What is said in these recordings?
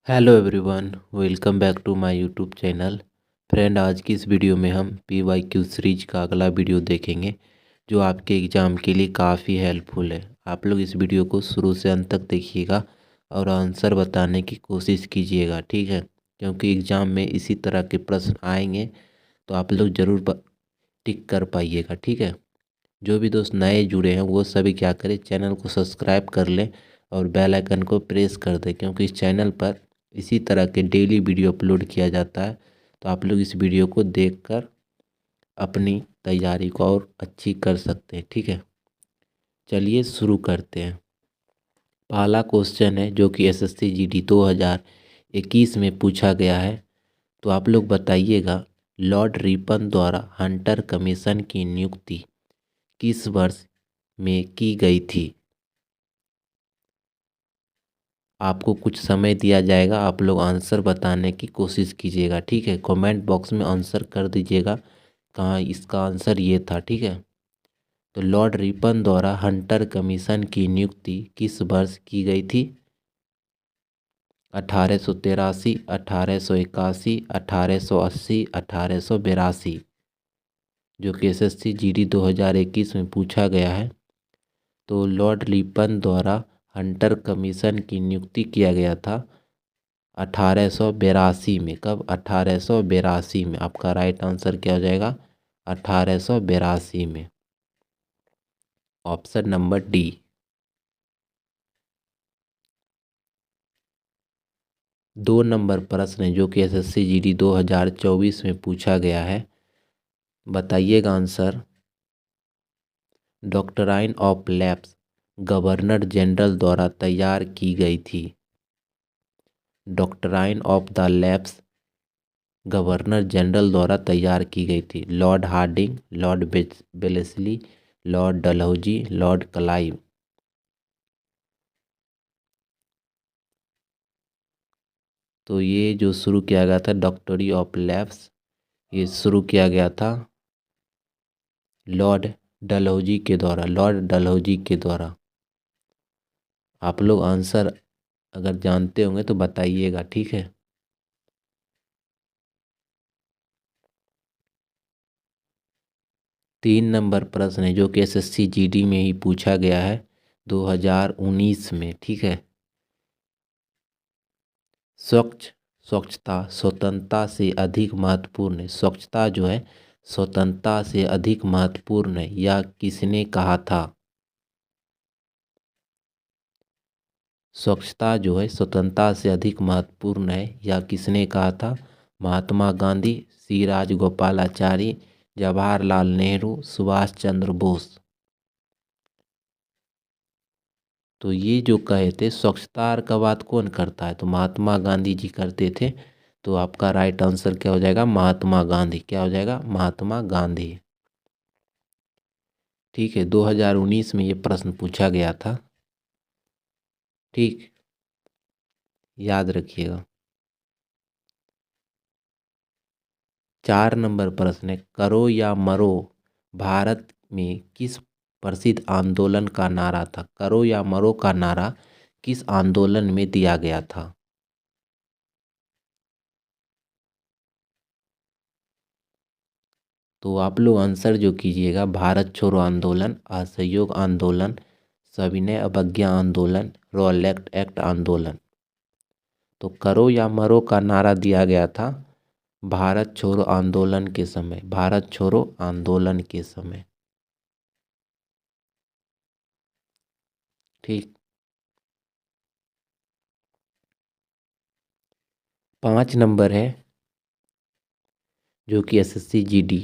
Hello everyone, welcome back to my YouTube channel. Friend, आज की इस वीडियो में हम PYQ सीरीज का अगला वीडियो देखेंगे जो आपके एग्ज़ाम के लिए काफ़ी हेल्पफुल है। आप लोग इस वीडियो को शुरू से अंत तक देखिएगा और आंसर बताने की कोशिश कीजिएगा, ठीक है? क्योंकि एग्ज़ाम में इसी तरह के प्रश्न आएंगे तो आप लोग ज़रूर टिक कर पाइएगा, ठीक है? जो भी दोस्त नए जुड़े हैं वो सभी क्या करें, चैनल को सब्सक्राइब कर लें और बेल आइकन को प्रेस कर दें, क्योंकि इस चैनल पर इसी तरह के डेली वीडियो अपलोड किया जाता है। तो आप लोग इस वीडियो को देखकर अपनी तैयारी को और अच्छी कर सकते हैं, ठीक है? चलिए शुरू करते हैं। पहला क्वेश्चन है जो कि SSC GD 2021 में पूछा गया है। तो आप लोग बताइएगा, लॉर्ड रिपन द्वारा हंटर कमीशन की नियुक्ति किस वर्ष में की गई थी? आपको कुछ समय दिया जाएगा, आप लोग आंसर बताने की कोशिश कीजिएगा, ठीक है? कमेंट बॉक्स में आंसर कर दीजिएगा कहाँ इसका आंसर ये था, ठीक है? तो लॉर्ड रिपन द्वारा हंटर कमीशन की नियुक्ति किस वर्ष की गई थी? 1883, 1881, 1880, 1882, जो कि SSC GD 2021 में पूछा गया है। तो लॉर्ड रिपन द्वारा हंटर कमीशन की नियुक्ति किया गया था 1882 में। कब? 1882 में। आपका राइट आंसर क्या हो जाएगा? 1882 में। Option number D. 2 नंबर प्रश्न है जो कि SSC GD 2024 में पूछा गया है। बताइएगा answer. Doctrine of lapse governor general द्वारा तैयार की गई थी। Doctrine of the lapse governor general द्वारा तैयार की गई थी। Lord Hardinge, Lord Wellesley, Lord Dalhousie, Lord Clive. तो ये जो शुरू किया गया था डॉक्टरी ऑफ लैप्स, ये शुरू किया गया था लॉर्ड डलहौजी के द्वारा। लॉर्ड डलहौजी के द्वारा। आप लोग आंसर अगर जानते होंगे तो बताइएगा, ठीक है? तीन नंबर प्रश्न है जो कि SSC GD में ही पूछा गया है 2019 में, ठीक है? स्वच्छता स्वतंत्रता से अधिक महत्वपूर्ण है। स्वच्छता जो है स्वतंत्रता से अधिक महत्वपूर्ण है, यह किसने कहा था? स्वच्छता जो है स्वतंत्रता से अधिक महत्वपूर्ण है, यह किसने कहा था? महात्मा गांधी, सी राजगोपालाचारी, जवाहरलाल नेहरू, सुभाष चंद्र बोस। तो ये जो कहे थे स्वच्छता का बात कौन करता है, तो महात्मा गांधी जी करते थे। तो आपका राइट आंसर क्या हो जाएगा? महात्मा गांधी। क्या हो जाएगा? महात्मा गांधी। ठीक है, 2019 में ये प्रश्न पूछा गया था, ठीक, याद रखिएगा। 4 नंबर प्रश्न है, करो या मरो भारत में किस प्रसिद्ध आंदोलन का नारा था? करो या मरो का नारा किस आंदोलन में दिया गया था? तो आप लोग आंसर जो कीजिएगा, भारत छोड़ो आंदोलन, असहयोग आंदोलन, सविनय अवज्ञा आंदोलन, रॉलेट एक्ट आंदोलन। तो करो या मरो का नारा दिया गया था भारत छोड़ो आंदोलन के समय। भारत छोड़ो आंदोलन के समय, ठीक। 5 नंबर है जो कि SSC GD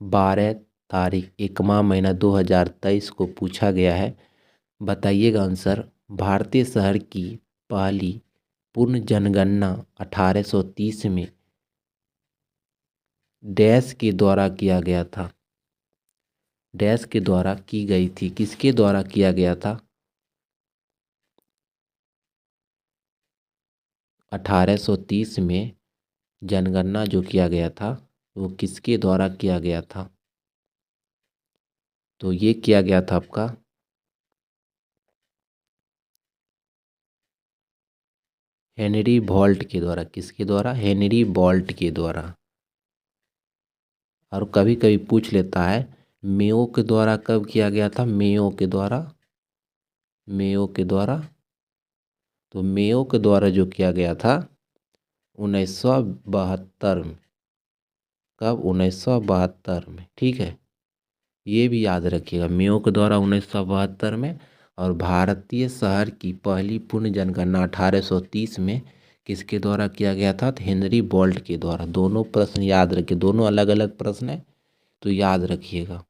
12 तारीख 1वां महीना 2023 को पूछा गया है। बताइएगा आंसर। भारतीय शहर की पहली पूर्ण जनगणना 1830 में डैश के द्वारा किया गया था। डैश के द्वारा की गई थी। किसके द्वारा किया गया था? 1830 में जनगणना जो किया गया था वो किसके द्वारा किया गया था? तो ये किया गया था आपका हेनरी बोल्ट के द्वारा। किसके द्वारा? हेनरी बोल्ट के द्वारा। और कभी कभी पूछ लेता है मेयो के द्वारा कब किया गया था? मेयो के द्वारा, मेयो के द्वारा। तो मेयो के द्वारा जो किया गया था 1972 में। कब? 1972 में। ठीक है, ये भी याद रखिएगा, मेयो के द्वारा 1972 में। और भारतीय शहर की पहली पूर्ण जनगणना 1830 में किसके द्वारा किया गया था? तो हेनरी बोल्ट के द्वारा। दोनों प्रश्न याद रखिए, दोनों अलग अलग प्रश्न है तो याद रखिएगा।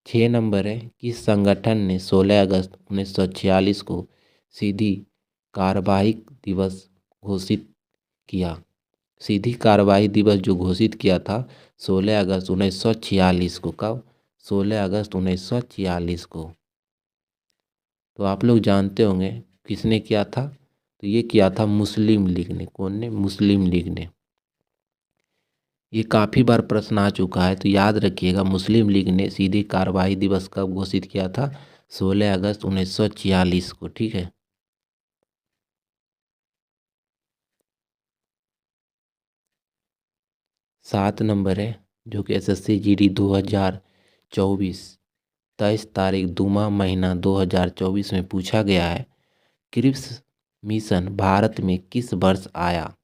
6 नंबर है, किस संगठन ने 16 अगस्त 1946 को सीधी कार्यवाही दिवस घोषित किया? सीधी कार्यवाही दिवस जो घोषित किया था 16 अगस्त 1946 को। कब? 16 अगस्त 1946 को। तो आप लोग जानते होंगे किसने किया था? तो ये किया था मुस्लिम लीग ने। कौन ने? मुस्लिम लीग ने। ये काफ़ी बार प्रश्न आ चुका है तो याद रखिएगा, मुस्लिम लीग ने सीधी कार्यवाही दिवस कब घोषित किया था? 16 अगस्त 1946 को। ठीक है। 7 नंबर है, जो कि एसएससी जीडी 2024 23 तारीख दूमा महीना 2024 में पूछा गया है। क्रिप्स मिशन भारत में किस वर्ष आया?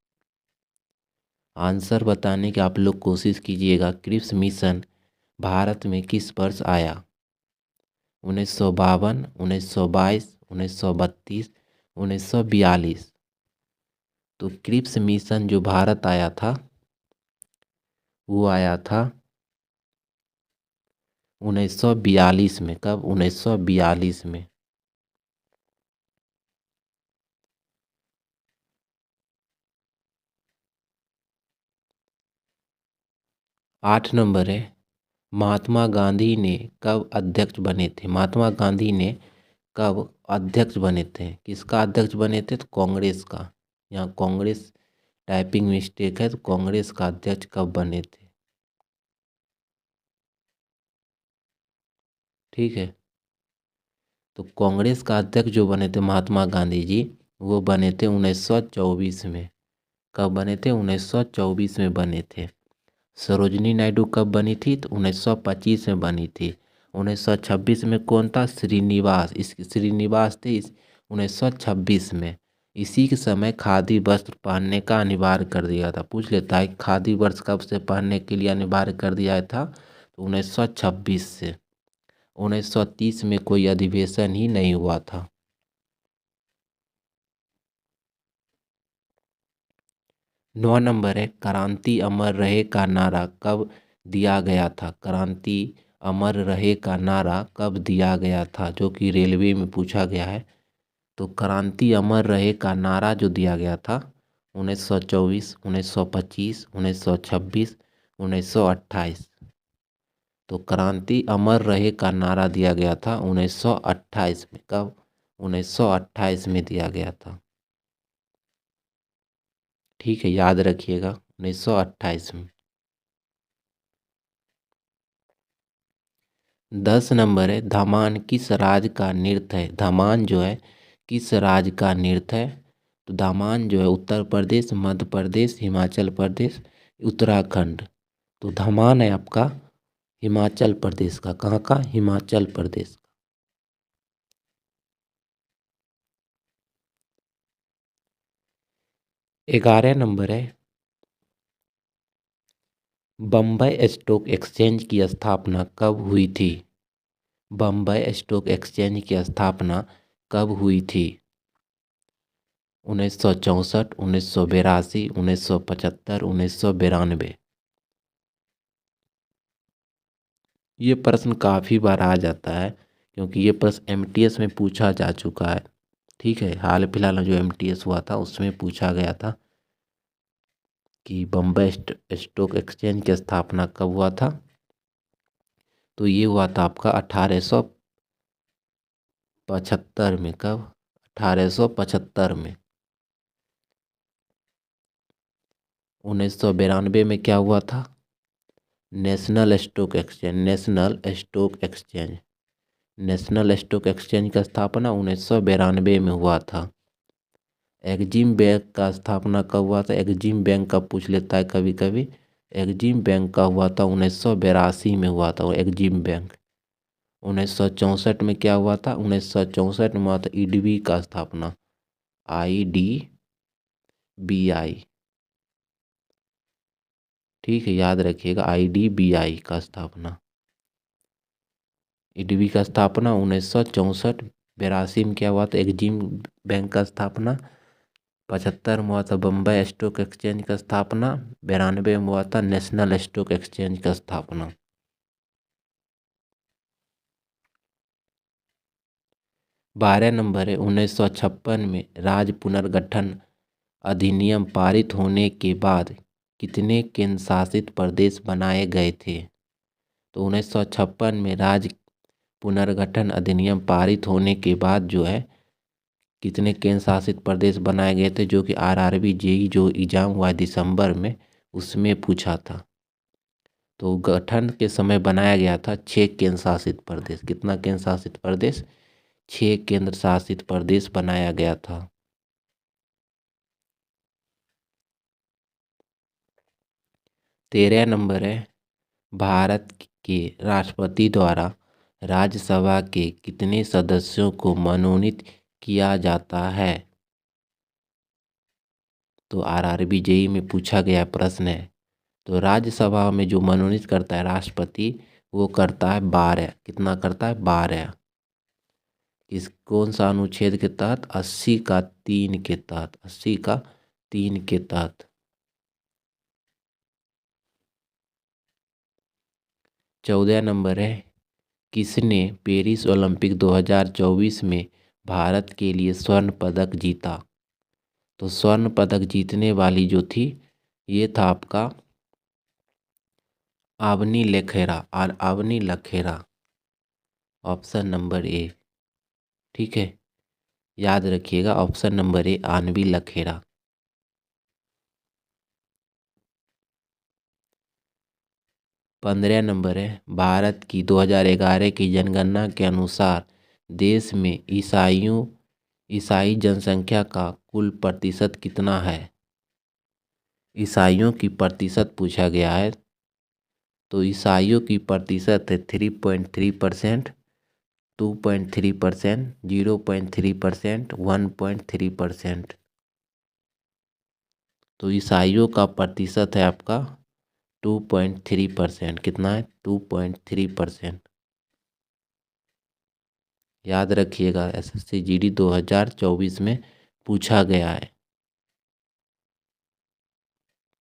आंसर बताने की आप लोग कोशिश कीजिएगा। क्रिप्स मिशन भारत में किस वर्ष आया? 1952, 1922, 1932, 1942। तो क्रिप्स मिशन जो भारत आया था वो आया था 1942 में। कब? 1942 में। 8 नंबर है, महात्मा गांधी ने कब अध्यक्ष बने थे? महात्मा गांधी ने कब अध्यक्ष बने थे? किसका अध्यक्ष बने थे? तो कांग्रेस का। यहाँ कांग्रेस टाइपिंग मिस्टेक है, तो कांग्रेस का अध्यक्ष कब बने थे? ठीक है, तो कांग्रेस का अध्यक्ष जो बने थे महात्मा गांधी जी, वो बने थे 1924 में। कब बने थे? 1924 में बने थे। सरोजनी नायडू कब बनी थी? तो 1925 में बनी थी। 1926 में कौन था? श्रीनिवास। इस श्रीनिवास थे इस 1926 में। इसी के समय खादी वस्त्र पहनने का अनिवार्य कर दिया था। पूछ लेता है खादी वस्त्र कब से पहनने के लिए अनिवार्य कर दिया था? तो 1926 से। 1930 में कोई अधिवेशन ही नहीं हुआ था। 9 नंबर है, क्रांति अमर रहे का नारा कब दिया गया था? क्रांति अमर रहे का नारा कब दिया गया था? जो कि रेलवे में पूछा गया है। तो क्रांति अमर रहे का नारा जो दिया गया था 1924, 1925, 1926, 1928। तो क्रांति अमर रहे का नारा दिया गया था 1928 में। कब? 1928 में दिया गया था। ठीक है, याद रखिएगा 1928 में। 10 नंबर है, धमान किस राज्य का नृत्य है? धमान जो है किस राज्य का नृत्य है? तो धमान जो है उत्तर प्रदेश, मध्य प्रदेश, हिमाचल प्रदेश, उत्तराखंड। तो धमान है आपका हिमाचल प्रदेश का। कहाँ का? हिमाचल प्रदेश का। 11 नंबर है, बम्बई स्टॉक एक्सचेंज की स्थापना कब हुई थी? बम्बई स्टॉक एक्सचेंज की स्थापना कब हुई थी? 1964, 1982, 1975, 1992। ये प्रश्न काफ़ी बार आ जाता है क्योंकि ये प्रश्न एमटीएस में पूछा जा चुका है। ठीक है, हाल फिलहाल जो एमटीएस हुआ था उसमें पूछा गया था कि बम्बई स्टॉक एक्सचेंज की स्थापना कब हुआ था? तो ये हुआ था आपका 1875 में। कब? 1875 में। 1992 में क्या हुआ था? National stock exchange. National stock exchange national stock exchange का स्थापना 1992 में हुआ था। एक्जिम बैंक का स्थापना कब हुआ था? एक्जिम बैंक का पूछ लेता है कभी कभी। एक्जिम बैंक का हुआ था 1982 में हुआ था एक्जिम बैंक। 1964 में क्या हुआ था? 1964 में हुआ था ईडीबी का स्थापना, IDBI। ठीक है, याद रखिएगा, IDBI का स्थापना। ईडीबी का स्थापना 1964। 82 में क्या हुआ था? एक्जिम बैंक का स्थापना। 75 में हुआ था बम्बई स्टॉक एक्सचेंज का स्थापना। 92 में हुआ था नेशनल स्टॉक एक्सचेंज का स्थापना। 12 नंबर है, 1956 में राज्य पुनर्गठन अधिनियम पारित होने के बाद कितने केंद्र शासित प्रदेश बनाए गए थे? तो 1956 में राज्य पुनर्गठन अधिनियम पारित होने के बाद जो है कितने केंद्र शासित प्रदेश बनाए गए थे, जो कि आरआरबी जेई जो एग्जाम हुआ है दिसंबर में, उसमें पूछा था। तो गठन के समय बनाया गया था 6 केंद्र शासित प्रदेश। कितना केंद्र शासित प्रदेश? 6 केंद्र शासित प्रदेश बनाया गया था। 13 नंबर है, भारत के राष्ट्रपति द्वारा राज्यसभा के कितने सदस्यों को मनोनीत किया जाता है? तो आरआरबी जेई में पूछा गया प्रश्न है। तो राज्यसभा में जो मनोनीत करता है राष्ट्रपति, वो करता है 12। कितना करता है? 12। इस कौन सा अनुच्छेद के तहत? 80 का 3 के तहत। 80 का 3 के तहत। 14 नंबर है, किसने पेरिस ओलंपिक 2024 में भारत के लिए स्वर्ण पदक जीता? तो स्वर्ण पदक जीतने वाली जो थी, ये था आपका अवनी लखेरा। और Avani Lekhara, option number A. ठीक है, याद रखिएगा, option number A, Avani Lekhara. 15 नंबर है, भारत की 2011 की जनगणना के अनुसार देश में ईसाई जनसंख्या का कुल प्रतिशत कितना है? ईसाइयों की प्रतिशत पूछा गया है। तो ईसाइयों की प्रतिशत है 3.3%, 2.3%, 0.3%, 1.3%। तो ईसाइयों का प्रतिशत है आपका 2.3%। कितना है? 2.3%। याद रखिएगा, एसएससी जीडी 2024 में पूछा गया है।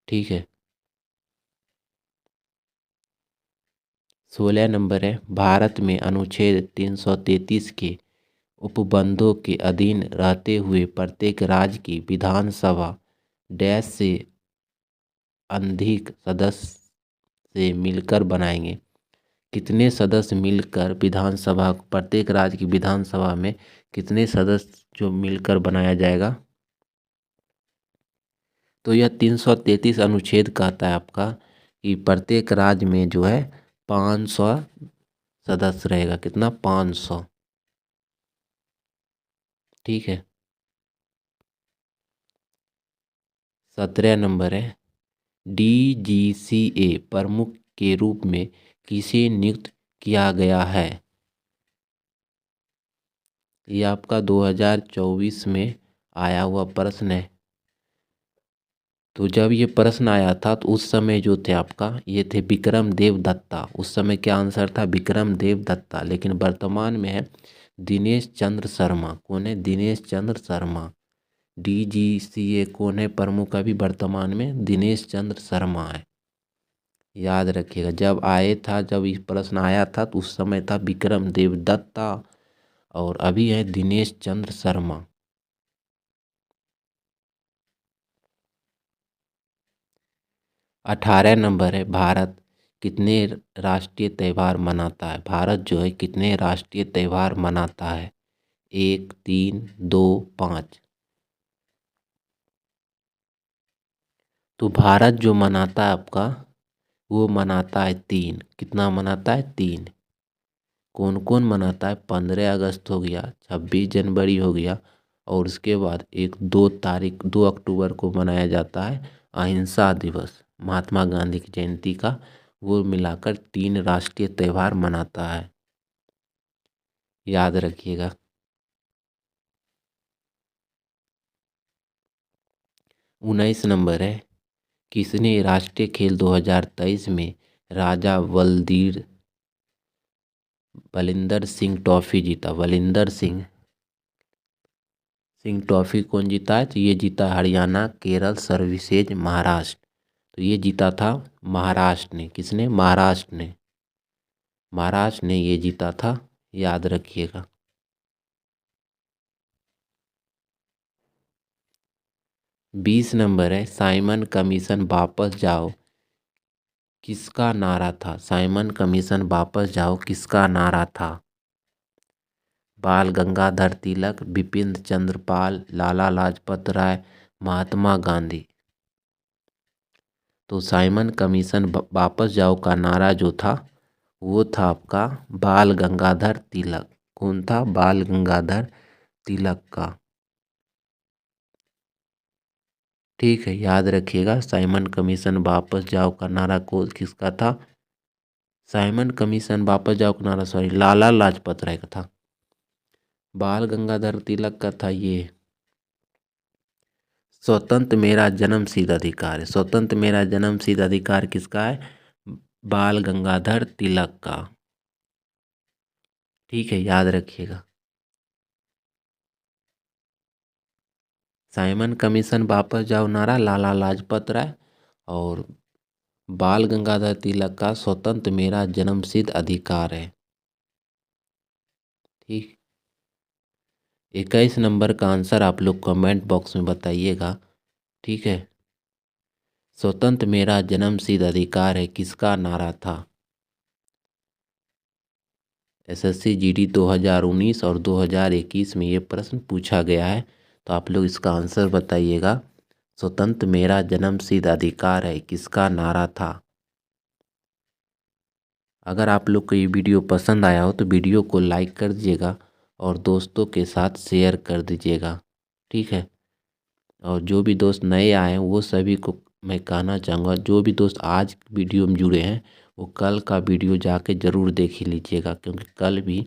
ठीक है। 16 नंबर है, भारत में अनुच्छेद 333 के उपबंधों के अधीन रहते हुए प्रत्येक राज्य की विधानसभा डैश से अधिक सदस्य से मिलकर बनाएंगे। कितने सदस्य मिलकर विधानसभा, प्रत्येक राज्य की विधानसभा में कितने सदस्य जो मिलकर बनाया जाएगा? तो यह 333 अनुच्छेद कहता है आपका कि प्रत्येक राज्य में जो है 500 सदस्य रहेगा। कितना? 500। ठीक है। 17 नंबर है, DGCA प्रमुख के रूप में किसे नियुक्त किया गया है? ये आपका 2024 में आया हुआ प्रश्न है। तो जब ये प्रश्न आया था तो उस समय जो थे आपका, ये थे विक्रम देव दत्ता। उस समय क्या आंसर था? विक्रम देव दत्ता। लेकिन वर्तमान में है दिनेश चंद्र शर्मा। कौन है? दिनेश चंद्र शर्मा। DGCA कौन है प्रमुख? अभी वर्तमान में दिनेश चंद्र शर्मा है। याद रखिएगा, जब ये प्रश्न आया था तो उस समय था विक्रम देव दत्ता, और अभी है दिनेश चंद्र शर्मा। 18 नंबर है, भारत कितने राष्ट्रीय त्यौहार मनाता है? भारत जो है कितने राष्ट्रीय त्यौहार मनाता है? 1, 3, 2, 5। तो भारत जो मनाता है आपका, वो मनाता है 3। कितना मनाता है? 3। कौन कौन मनाता है? 15 अगस्त हो गया, 26 जनवरी हो गया, और उसके बाद एक 2 अक्टूबर को मनाया जाता है अहिंसा दिवस, महात्मा गांधी की जयंती का। वो मिलाकर 3 राष्ट्रीय त्यौहार मनाता है, याद रखिएगा। 19 नंबर है, किसने राष्ट्रीय खेल 2023 में राजा बलिंदर सिंह ट्रॉफी जीता? बलिंदर सिंह ट्रॉफी कौन जीता है? तो ये जीता हरियाणा, केरल, सर्विसेज, महाराष्ट्र। तो ये जीता था महाराष्ट्र ने। किसने? महाराष्ट्र ने। महाराष्ट्र ने ये जीता था, याद रखिएगा। 20 नंबर है, साइमन कमीशन वापस जाओ किसका नारा था? साइमन कमीशन वापस जाओ किसका नारा था? बाल गंगाधर तिलक, बिपिन चंद्र पाल, लाला लाजपत राय, महात्मा गांधी। तो साइमन कमीशन वापस जाओ का नारा जो था वो था आपका बाल गंगाधर तिलक। कौन था? बाल गंगाधर तिलक का। ठीक है, याद रखिएगा। साइमन कमीशन वापस जाओ का नारा किसका था? साइमन कमीशन वापस जाओ का नारा लाला लाजपत राय का था। बाल गंगाधर तिलक का था ये स्वतंत्र मेरा जन्मसिद्ध अधिकार है। स्वतंत्र मेरा जन्मसिद्ध अधिकार किसका है? बाल गंगाधर तिलक का। ठीक है, याद रखिएगा। साइमन कमीशन वापस जाओ नारा लाला लाजपत राय, और बाल गंगाधर तिलक का स्वतंत्र मेरा जन्मसिद्ध अधिकार है। ठीक, 21 नंबर का आंसर आप लोग कमेंट बॉक्स में बताइएगा। ठीक है, स्वतंत्र मेरा जन्मसिद्ध अधिकार है किसका नारा था? एसएससी जीडी 2019 और 2021 में ये प्रश्न पूछा गया है, तो आप लोग इसका आंसर बताइएगा। स्वतंत्र मेरा जन्मसिद्ध अधिकार है किसका नारा था? अगर आप लोग को ये वीडियो पसंद आया हो तो वीडियो को लाइक कर दीजिएगा और दोस्तों के साथ शेयर कर दीजिएगा। ठीक है, और जो भी दोस्त नए आए हैं वो सभी को मैं कहना चाहूँगा, जो भी दोस्त आज वीडियो में जुड़े हैं वो कल का वीडियो जाके ज़रूर देख ही लीजिएगा, क्योंकि कल भी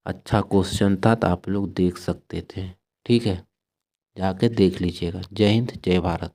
अच्छा क्वेश्चन था तो आप लोग देख सकते थे। ठीक है, जाके देख लीजिएगा। जय हिंद, जय भारत।